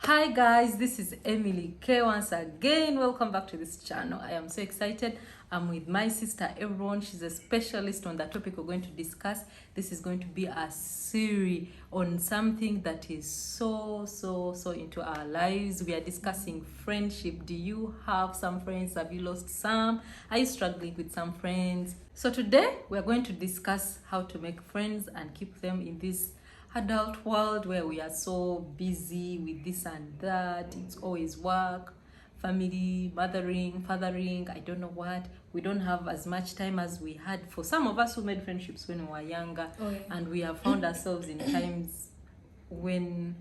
Hi guys, this is Emily K once again. Welcome back to this channel. I am so excited. I'm with my sister Ebron. She's a specialist on the topic we're going to discuss. This is going to be a series on something that is so into our lives. We are discussing friendship. Do you have some friends? Have you lost some? Are you struggling with some friends? So today we're going to discuss how to make friends and keep them in this adult world where we are so busy with this and that. It's always work, family, fathering, I don't know what. We don't have as much time as we had. For some of us who made friendships when we were younger, and we have found ourselves in times when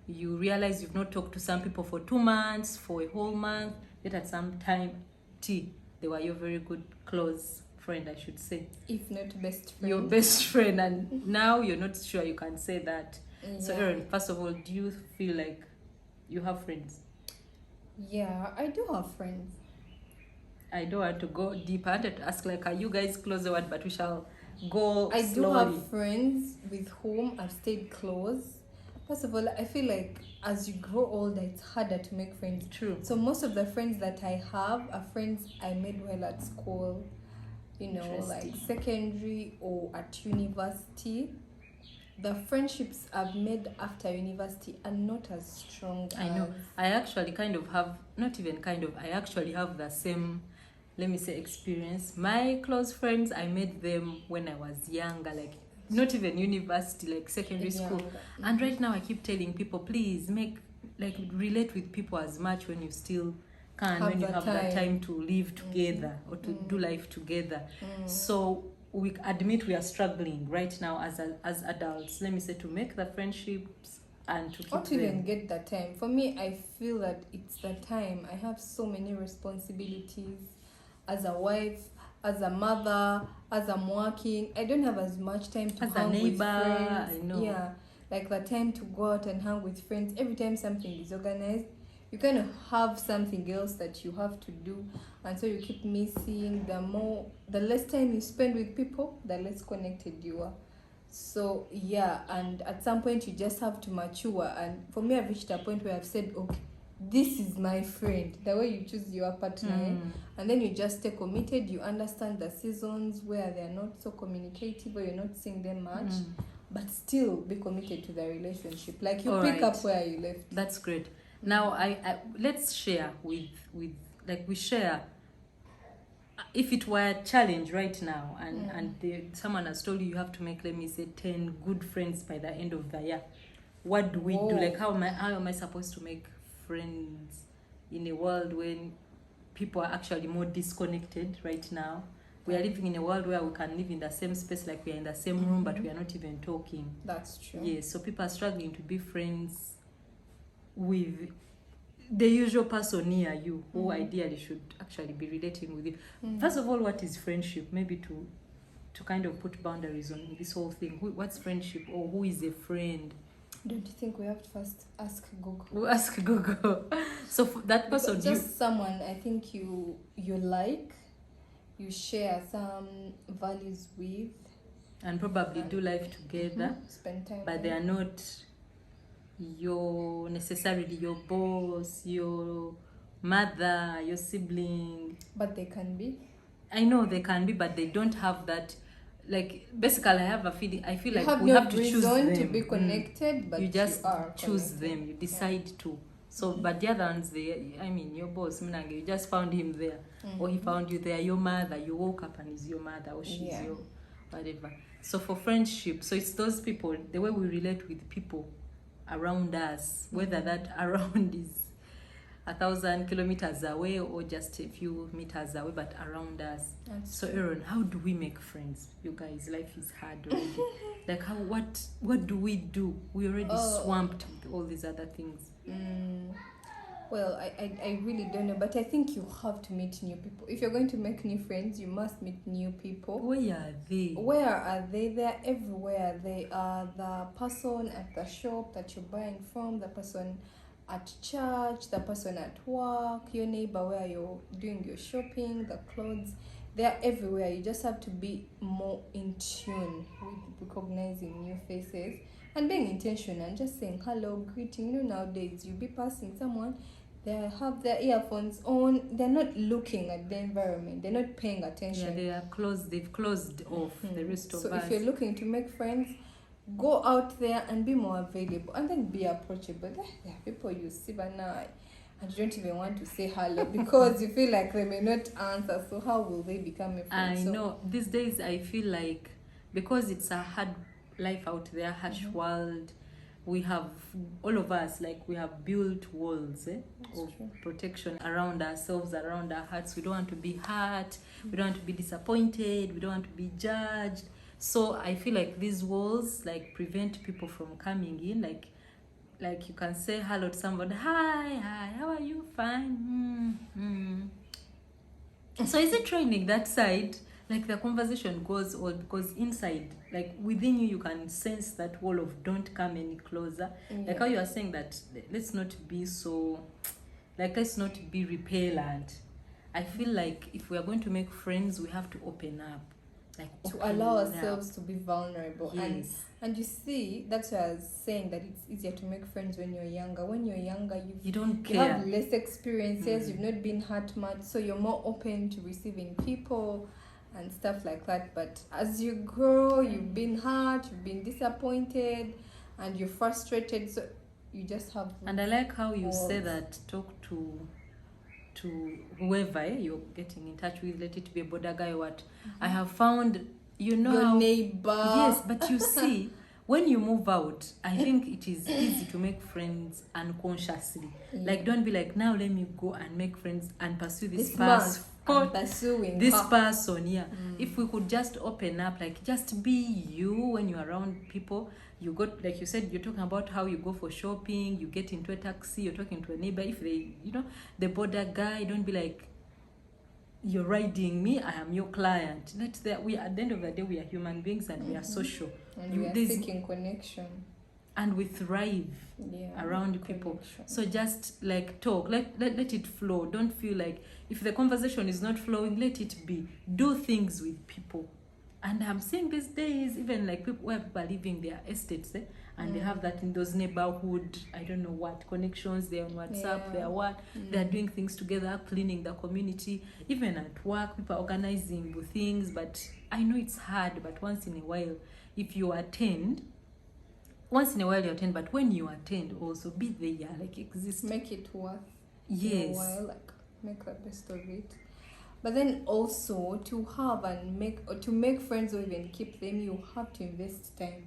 you realize you've not talked to some people for 2 months, for a whole month, yet at some time they were your very good close friend, I should say, if not best friend. Your best friend, and now you're not sure you can say that. So Erin, first of all, do you feel like you have friends? Yeah, I do have friends. I don't want to go deep. I wanted to ask, like, are you guys close or what? But we shall go I slowly. do have friends with whom I've stayed close. First of all, I feel like as you grow older, it's harder to make friends. True. So most of the friends that I have are friends I made while at school, like secondary or at university. The friendships I've made after university are not as strong. I know. I actually I actually have the same, let me say, experience. My close friends, I made them when I was younger, like not even university, like secondary school. Mm-hmm. And right now I keep telling people, please relate with people as much when you still can, when you have that time to live together or to do life together. So we admit we are struggling right now as adults, let me say, to make the friendships and to keep not even get that time. For me, I feel that it's the time. I have so many responsibilities as a wife, as a mother, as I'm working. I don't have as much time to hang with friends. I know. Yeah, like the time to go out and hang with friends. Every time something is organized, you kind of have something else that you have to do, and so you keep missing. The less time you spend with people, the less connected you are. So yeah, and at some point you just have to mature, and for me I've reached a point where I've said, okay, this is my friend. The way you choose your partner, and then you just stay committed. You understand the seasons where they're not so communicative or you're not seeing them much, but still be committed to the relationship. Like you pick up where you left. That's great. Now I let's share with we share. If it were a challenge right now, and someone has told you have to make, let me say, 10 good friends by the end of the year, what do we do? Like, how am I supposed to make friends in a world when people are actually more disconnected right now? We are living in a world where we can live in the same space, like we are in the same room, but we are not even talking. That's true. Yes, so people are struggling to be friends with the usual person near you who ideally should actually be relating with you. First of all, what is friendship? Maybe to kind of put boundaries on this whole thing. What's friendship, or who is a friend? Don't you think we have to first ask Google? We'll ask Google. So for that person, just someone I think you like, you share some values with, and probably do life together, spend time, but they are not necessarily your boss, your mother, your sibling. But they can be. I know they can be, but they don't have that. Like, basically, I feel like we no have to choose them to be connected, but you just choose connected. them. You decide to. So, but the other ones, your boss, Minange, you just found him there, or he found you there. Your mother, you woke up and he's your mother, or she's your whatever. So for friendship, so it's those people, the way we relate with people around us, whether that around is 1,000 kilometers away or just a few meters away, but around us. So Erin, how do we make friends? You guys, life is hard already. Like, what do we do? We already swamped with all these other things. Well, I really don't know, but I think you have to meet new people. If you're going to make new friends, you must meet new people. Where are they? They're everywhere. They are the person at the shop that you're buying from, the person at church, the person at work, your neighbor where you're doing your shopping, the clothes. They're everywhere. You just have to be more in tune with recognizing new faces. and being intentional and just saying hello, greeting. You know, nowadays you be passing someone, they have their earphones on, they're not looking at the environment, they're not paying attention. Yeah, they are closed. They've closed off the rest of So us. if you're looking to make friends, go out there and be more available, and then be approachable. There are people you see by now and you don't even want to say hello because you feel like they may not answer, so how will they become a friend? I know these days I feel like because it's a hard life out there, harsh world, we have, all of us, like, we have built walls of true. protection around ourselves, around our hearts. We don't want to be hurt, we don't want to be disappointed, we don't want to be judged. So I feel like these walls like prevent people from coming in. Like you can say hello to somebody, hi, how are you? Fine. So is it training that side? Like the conversation goes on because inside, like within you, you can sense that wall of don't come any closer. Like how you are saying that let's not be so, like let's not be repellent. I feel like if we are going to make friends, we have to open up. Like to allow ourselves to be vulnerable. Yes. And you see, that's why I was saying that it's easier to make friends when you're younger. When you're younger, you don't you care. have less experiences, you've not been hurt much, so you're more open to receiving people and stuff like that. But as you grow, you've been hurt, you've been disappointed, and you're frustrated, so you just have. And I like how you say that, talk to whoever you're getting in touch with, let it be a border guy or what. I have found, you know, your neighbor. Yes, but you see, when you move out, I think it is easy to make friends unconsciously. Like, don't be like, now let me go and make friends and pursue this person. Pursuing this person. If we could just open up, like just be you when you're around people. You got, like you said, you're talking about how you go for shopping, you get into a taxi, you're talking to a neighbor. If they, you know, the border guy, don't be like, you're riding me, I am your client. We, at the end of the day, we are human beings and we are social. And we are seeking connection. And we thrive around people. So just like talk, let it flow. Don't feel like if the conversation is not flowing, let it be. Do things with people. And I'm seeing these days, even like people where people are living their estates, and they have that in those neighborhood, I don't know what, connections, they're on WhatsApp, they're what, they're doing things together, cleaning the community. Even at work, people are organizing things, but I know it's hard, but once in a while, if you attend, but when you attend, also be there, like exist. Make it worth a while, like make the best of it. But then also to have and make friends or even keep them, you have to invest time.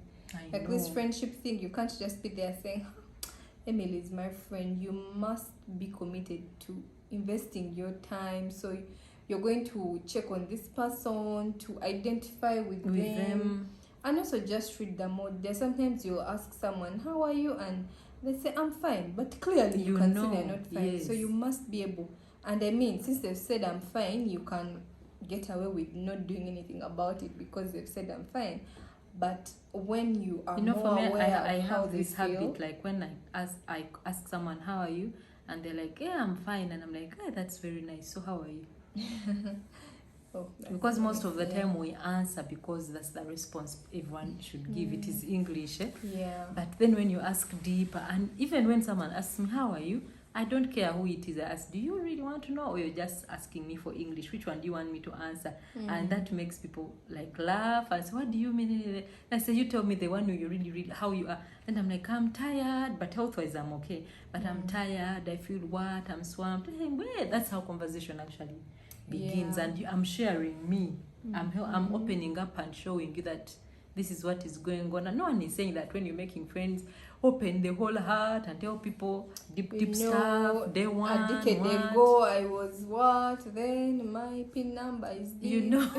Like this friendship thing, you can't just be there saying, Emily is my friend. You must be committed to investing your time. So you're going to check on this person, to identify with them. And also just read the mood. There's sometimes you'll ask someone, how are you? And they say, I'm fine. But clearly you can see they're not fine. Yes. So you must be able. And I mean, since they've said I'm fine, you can get away with not doing anything about it because they've said I'm fine. But when you are more for me, aware I of how have they this feel, habit, like when I ask someone, how are you? And they're like, yeah, I'm fine. And I'm like, that's very nice. So how are you? Because most of the time we answer because that's the response everyone should give. It is English. But then when you ask deeper, and even when someone asks me, how are you? I don't care who it is I ask, do you really want to know, or you're just asking me for English? Which one do you want me to answer? And that makes people like laugh and say, what do you mean? I say, you tell me the one you really, how you are. And I'm like, I'm tired, but health-wise I'm okay. But I'm tired, I feel what, I'm swamped. Hey, that's how conversation actually begins. And I'm sharing me. I'm opening up and showing you that this is what is going on. And no one is saying that when you're making friends, open the whole heart and tell people deep stuff. Day one, a decade ago, I was what? Then my PIN number is this. You know.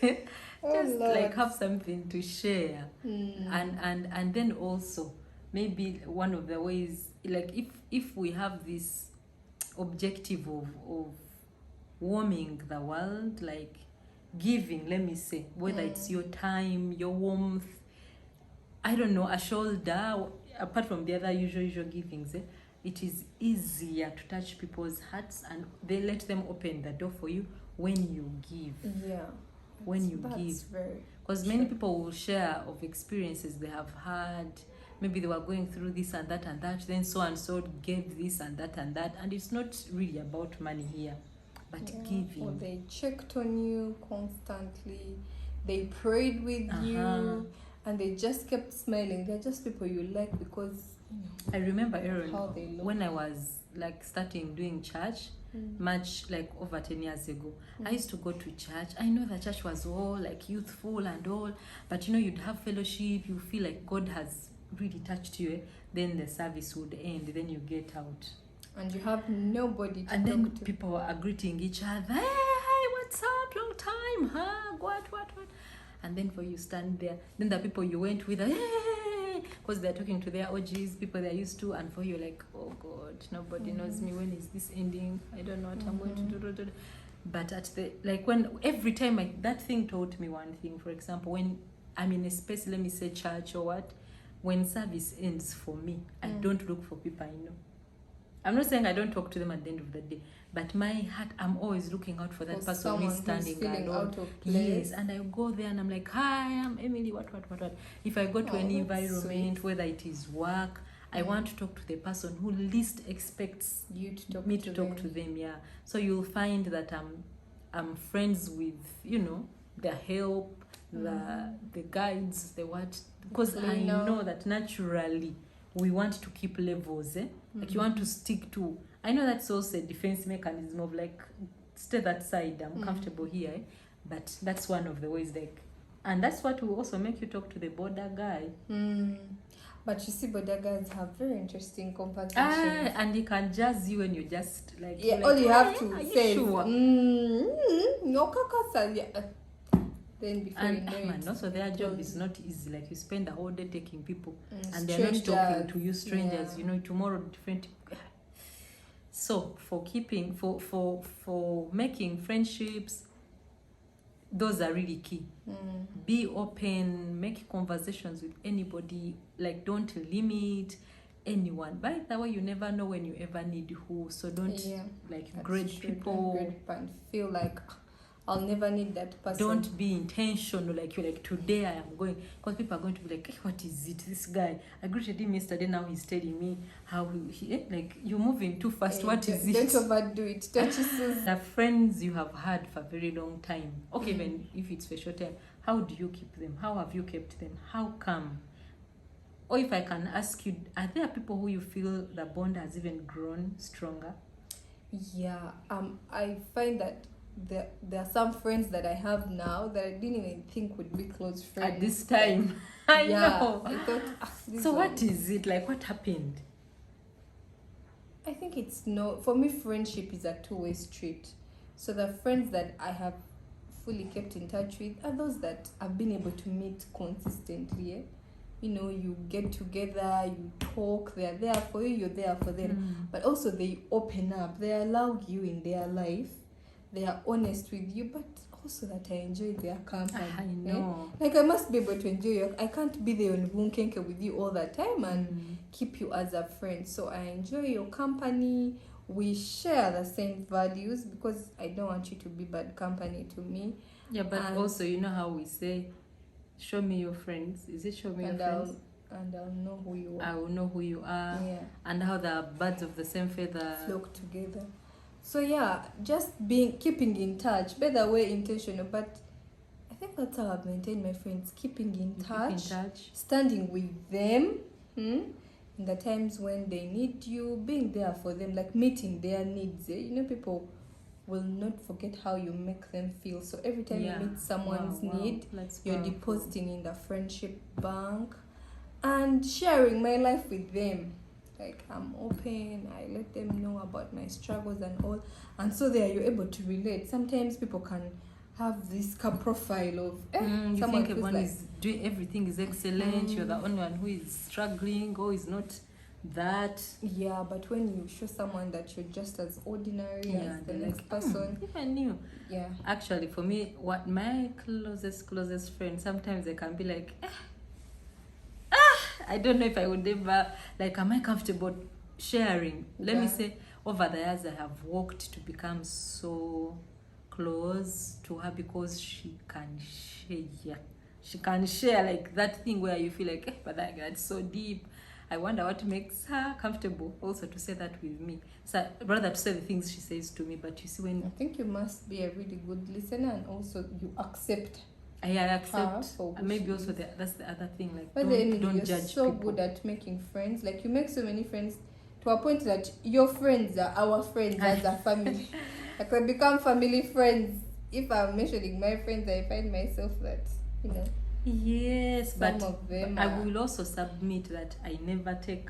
Just like have something to share. And then also, maybe one of the ways, like if we have this objective of warming the world, like giving, let me say, whether it's your time, your warmth, I don't know, a shoulder, apart from the other usual givings, it is easier to touch people's hearts, and they let them open the door for you when you give. Yeah. When you give. because many people will share of experiences they have had. Maybe they were going through this and that, then so and so gave this and that, and it's not really about money here, but giving. Or they checked on you constantly, they prayed with you, and they just kept smiling. They're just people you like because, you know, I remember, Aaron, how they look. when I was like starting doing church, much like over 10 years ago, I used to go to church. I know the church was all like youthful and all, but you know, you'd have fellowship, you feel like God has really touched you, then the service would end, then you get out and you have nobody to and talk then to. people are greeting each other, hey, what's up, long time, hug, what, and then for you stand there, then the people you went with, hey, because they're talking to their OGs, people they're used to, and for you like, oh God, nobody knows me, when is this ending, I don't know what I'm going to do. But at the, like, when every time that thing taught me one thing. For example, when I'm in a space, let me say church or what, when service ends for me, I don't look for people I know. I'm not saying I don't talk to them at the end of the day, but my heart, I'm always looking out for that person who is standing alone. Out of place. Yes, and I go there and I'm like, hi, I'm Emily, what. If I go to any environment, whether it is work, I want to talk to the person who least expects you to talk me to to talk to them. Yeah, so you'll find that I'm friends with, you know, their help, the guides, the what, because I know that naturally we want to keep levels, like you want to stick to, I know that's also a defense mechanism of like, stay that side, I'm comfortable here, but that's one of the ways, like, and that's what will also make you talk to the border guy. But you see, border guys have very interesting conversations. And he can jazz you when you just like, yeah, like, all you have to say sure? no kakasa, yeah. Then before you know and it, also their job is not easy. Like you spend the whole day taking people, and strangers. they're not talking to you, strangers. You know, tomorrow different. So for keeping, for making friendships, those are really key. Be open, make conversations with anybody. Like don't limit anyone. By the way, you never know when you ever need who. So don't like grade people. Don't grade and feel like I'll never need that person. Don't be intentional, like you're like, today I am going, because people are going to be like, hey, what is it, this guy, I greeted him yesterday, now he's telling me how he like, you're moving too fast, what is it? Don't overdo it. The friends you have had for a very long time, okay, even if it's for a short time, how do you keep them? How have you kept them? How come? Or if I can ask you, are there people who you feel the bond has even grown stronger? Yeah, I find that there are some friends that I have now that I didn't even think would be close friends at this time. I know. I thought, so what is it like? What happened? I think it's for me, friendship is a two-way street. So the friends that I have fully kept in touch with are those that I've been able to meet consistently. You know, you get together, you talk, they're there for you, you're there for them. But also they open up, they allow you in their life. They are honest with you, but also that I enjoy their company. I know. Like I must be able to enjoy you. I can't be there on Vunkenke with you all the time and keep you as a friend. So I enjoy your company. We share the same values because I don't want you to be bad company to me. Yeah, but also you know how we say, show me your friends. Is it show me your friends? And I'll know who you are. I will know who you are. Yeah. And how the birds of the same feather flock together. So yeah, just keeping in touch, by the way, intentional, but I think that's how I've maintained my friends, keeping in touch, standing with them in the times when they need you, being there for them, like meeting their needs. You know, people will not forget how you make them feel. So every time you meet someone's need, you're depositing in the friendship bank and sharing my life with them. Like I'm open, I let them know about my struggles and all, and so there you're able to relate. Sometimes people can have this profile of you think everyone is doing everything is excellent, you're the only one who is struggling or is not that. Yeah, but when you show someone that you're just as ordinary as the next person, even you. Yeah. Actually, for me, what my closest friend, sometimes they can be like, I don't know if I would ever, like, am I comfortable sharing? Let me say, over the years, I have worked to become so close to her because she can share she can share like that thing where you feel like, but that's so deep. I wonder what makes her comfortable also to say that with me. So rather to say the things she says to me, but you see when I think you must be a really good listener, and also you accept. I accept, for who and maybe she also is. that's the other thing. Like, But then don't you're judge so people. good at making friends. Like you make so many friends to a point that your friends are our friends as a family. Like we become family friends. If I'm mentioning my friends, I find myself that, you know, Yes, some but of them I are- will also submit that I never take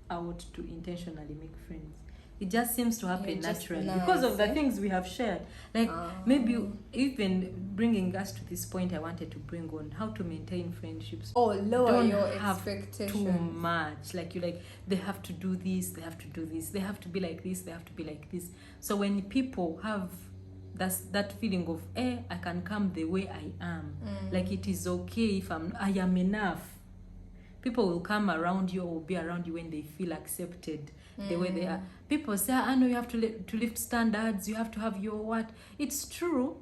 out to intentionally make friends. It just seems to happen You're just naturally nice, because of the eh? things we have shared. Like Ah. maybe even bringing us to this point, I wanted to bring on how to maintain friendships. Oh, lower Don't your have too expectations. much. Like you like they have to do this, they have to do this, they have to be like this, they have to be like this. So when people have that feeling of I can come the way I am, like it is okay if I am enough. People will come around you or will be around you when they feel accepted the way they are. People say, I know you have to lift standards, you have to have your what. It's true,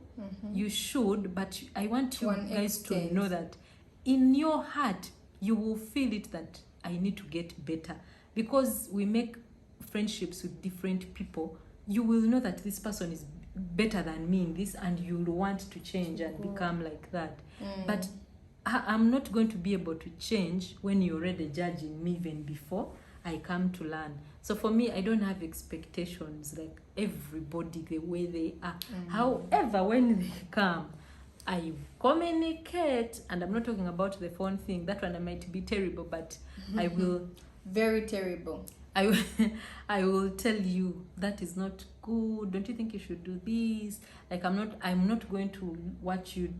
you should, but I want To you an guys extent. to know that in your heart, you will feel it that I need to get better. Because we make friendships with different people, you will know that this person is better than me in this, and you'll want to change and become like that. But I'm not going to be able to change when you're already judging me even before I come to learn. So for me, I don't have expectations like everybody the way they are. However, when they come, I communicate, and I'm not talking about the phone thing. That one might be terrible, but I will. Very terrible. I will tell you that is not good. Don't you think you should do this? Like I'm not going to watch you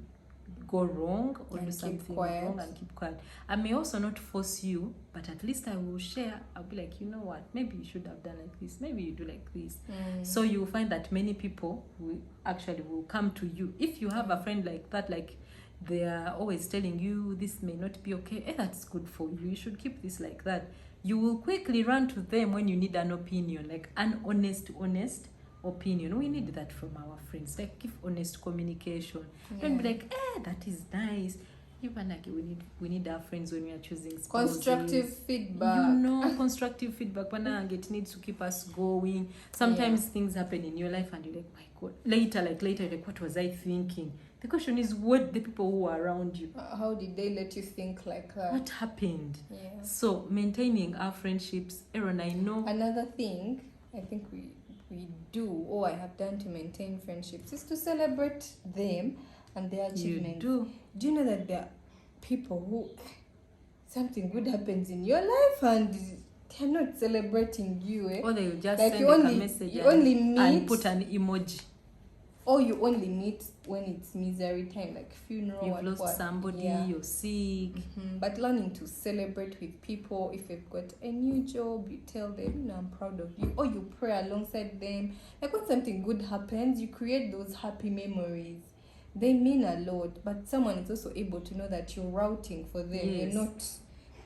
go wrong or And do keep something quiet. wrong and keep quiet. I may also not force you, but at least I will share. I'll be like, you know what, maybe you should have done like this, maybe you do like this. So you will find that many people will come to you. If you have a friend like that, like they are always telling you this may not be okay, that's good for you, you should keep this like that, you will quickly run to them when you need an opinion, like an honest opinion. We need that from our friends. Like give honest communication. Don't be like, that is nice. Even like we need our friends when we are choosing spouses. Constructive feedback. You know, constructive feedback. It needs to keep us going. Sometimes things happen in your life and you're like, my God. Later, like what was I thinking? The question is, what the people who are around you, How did they let you think like that? what happened? Yeah. So maintaining our friendships, Aaron, I know. Another thing I think we do, or I have done to maintain friendships, is to celebrate them and their achievements. You Do you know that there are people who something good happens in your life and they're not celebrating you, or they will just like send you a only, message you only meet, and put an emoji. or you only meet when it's misery time, like funeral. You've lost somebody, you're sick. But learning to celebrate with people, if you've got a new job, you tell them, you know, I'm proud of you, or you pray alongside them. Like when something good happens, you create those happy memories. They mean a lot, but someone is also able to know that you're routing for them. Yes. You're not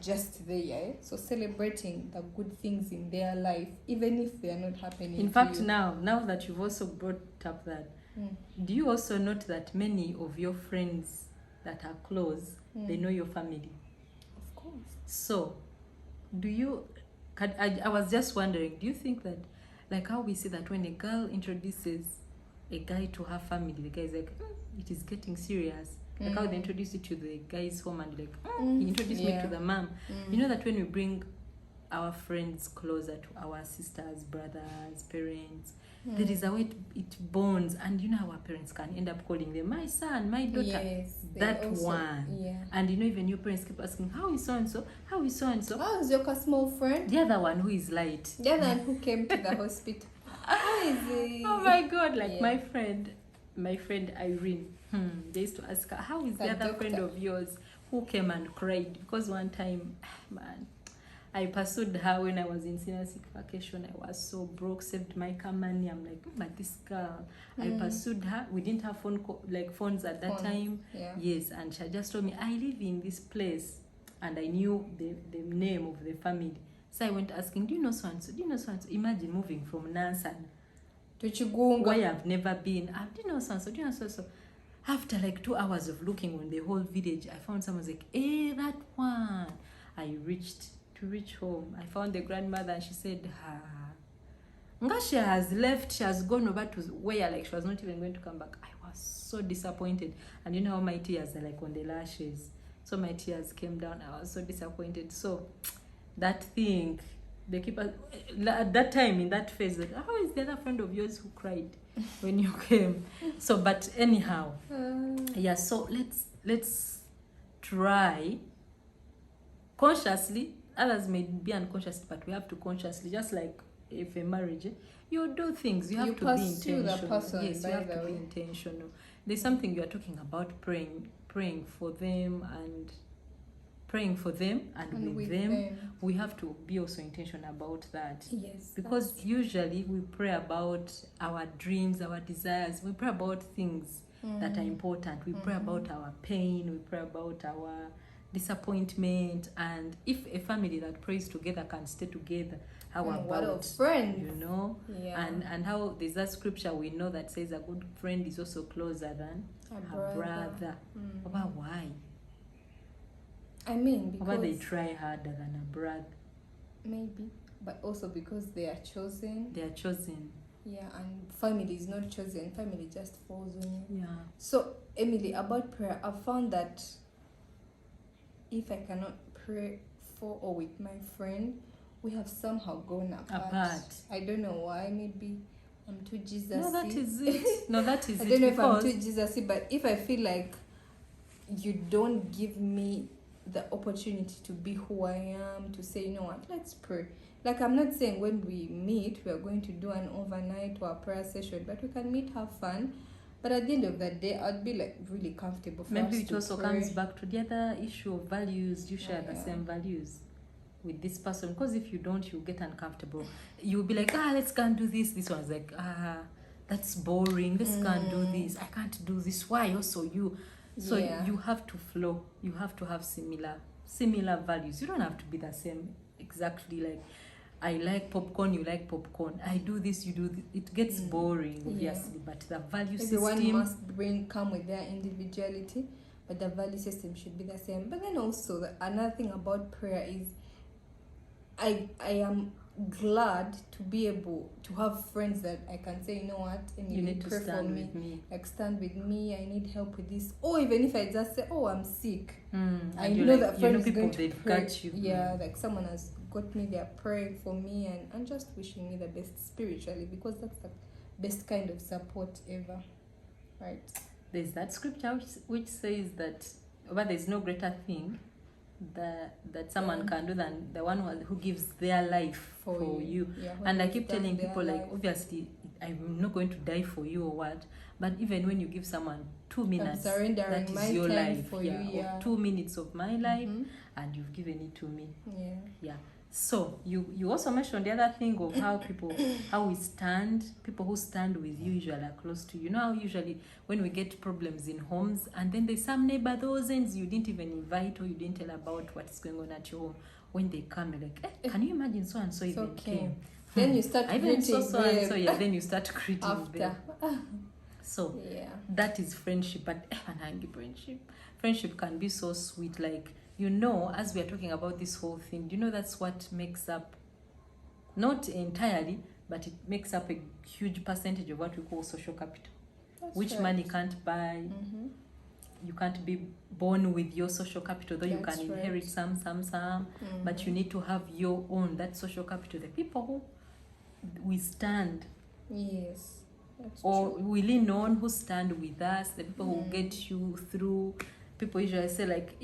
just there. So celebrating the good things in their life, even if they are not happening. In to fact, you. now that you've also brought up that, do you also note that many of your friends that are close, they know your family? Of course. So, I was just wondering, do you think that, like how we see that when a girl introduces a guy to her family, the guy's like, it is getting serious. Like how they introduce you to the guy's home and like, he introduced me to the mom. You know that when we bring our friends closer to our sisters, brothers, parents, there is a way it bonds, and you know how our parents can end up calling them my son, my daughter. Yes, they That also- one. Yeah. And you know, even your parents keep asking, how is so and so? How is so and so? How's your small friend? The other one who is light. The other one who came to the hospital. How is it? Oh my God! Like Yeah. my friend Irene. They used to ask her, how is the The other doctor? friend of yours who came and cried? Because one time, man, I pursued her when I was in senior sick vacation. I was so broke, saved my car money. I'm like, but this girl, I pursued her. We didn't have phones at that time. Yeah. Yes, and she just told me, I live in this place, and I knew the name of the family. So I went asking, do you know so and so? Do you know so and so? Imagine moving from Nansan, To Chigunga. where I've never been. Do you know so and so? Do you know so and so? After like 2 hours of looking on the whole village, I found someone's like, hey, that one. I reach home. I found the grandmother and she said, Nga, she has left, she has gone over to where, like she was not even going to come back. I was so disappointed. And you know how my tears are like on the lashes. So my tears came down. I was so disappointed. So that thing, they keep at that time in that phase, like, how is the other friend of yours who cried when you came? So, but anyhow, yeah. So let's try consciously. Others may be unconscious, but we have to consciously, just like if a marriage, you do things, you have to be intentional. Yes, you have to be intentional. There's something you are talking about, praying for them and with them. We have to be also intentional about that. Yes, because usually we pray about our dreams, our desires. We pray about things that are important. We pray about our pain. We pray about our disappointment. And if a family that prays together can stay together, how about friends? You know, yeah. And how there's that scripture we know that says a good friend is also closer than a brother. About why? I mean, because why they try harder than a brother? Maybe, but also because they are chosen. They are chosen. Yeah, and family is not chosen. Family just falls on you. Yeah. So, Emily, about prayer, I found that if I cannot pray for or with my friend, we have somehow gone apart. I don't know why. Maybe I'm too Jesus-y. No, that is it. No, that is I it. don't know if I'm too Jesus-y, but if I feel like you don't give me the opportunity to be who I am, to say, you know what, let's pray. Like, I'm not saying when we meet, we are going to do an overnight or a prayer session, but we can meet, have fun. But at the end of the day, I'd be like really comfortable for maybe us it to also pray. comes back to the other issue of values. You share the same values with this person, because if you don't, you get uncomfortable. You'll be like, let's go and do this. This one's like, that's boring. Let's go and do this. I can't do this. Why? Also you. So you have to flow. You have to have similar values. You don't have to be the same exactly. Like, I like popcorn, you like popcorn. I do this, you do this. It gets boring, obviously. But the value Everyone system must come with their individuality, but the value system should be the same. But then also, another thing about prayer is I am glad to be able to have friends that I can say, you know what, and you need to pray stand for me. with me. Like, stand with me, I need help with this. Or even if I just say, I'm sick, I know that friend is going to pray. Got you. Yeah, like someone has got me, they're praying for me and just wishing me the best spiritually, because that's the best kind of support ever, right? There's that scripture which says that there's no greater thing that someone can do than the one who gives their life for you. Yeah, and I keep telling people, like, obviously I'm not going to die for you or what, but even when you give someone 2 minutes, that is your life. For you, or 2 minutes of my life, and you've given it to me. Yeah. So you also mentioned the other thing of how we stand. People who stand with you usually are close to you. You know how usually when we get problems in homes, and then there's some neighbor, those ends you didn't even invite or you didn't tell about what's going on at your home. When they come, you're like, can you imagine so and so even came? Then you start greeting so and so. Yeah, then you start greeting them. So that is friendship. But friendship can be so sweet. Like, you know, as we are talking about this whole thing, you know, that's what makes up, not entirely, but it makes up a huge percentage of what we call social capital, which money can't buy. You can't be born with your social capital, though you can inherit some, but you need to have your own, that social capital. The people who we stand, or we lean on, who stand with us, the people who get you through. People usually say, like,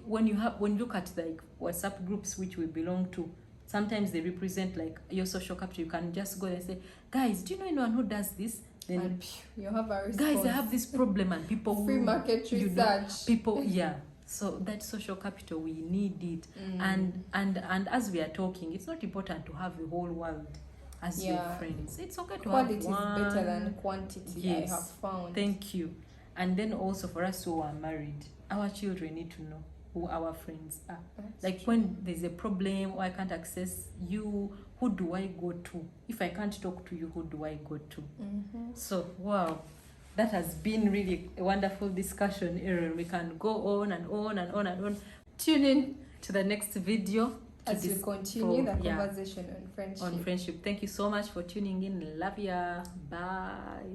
when you look at like WhatsApp groups which we belong to, sometimes they represent like your social capital. You can just go there and say, guys, do you know anyone who does this? Then you have a response. Guys, I have this problem, and people free market research. People, So that social capital, we need it. And as we are talking, it's not important to have the whole world as your friends. It's okay to quality have one. Quality is better than quantity. Yes. I have found. Thank you. And then also for us who are married, our children need to know who our friends are. That's true. When there's a problem or I can't access you, who do I go to? If I can't talk to you, who do I go to? So, wow. that has been really a wonderful discussion, Erin. We can go on and on and on and on. Tune in to the next video as we continue the conversation on friendship. Thank you so much for tuning in. Love ya. Bye.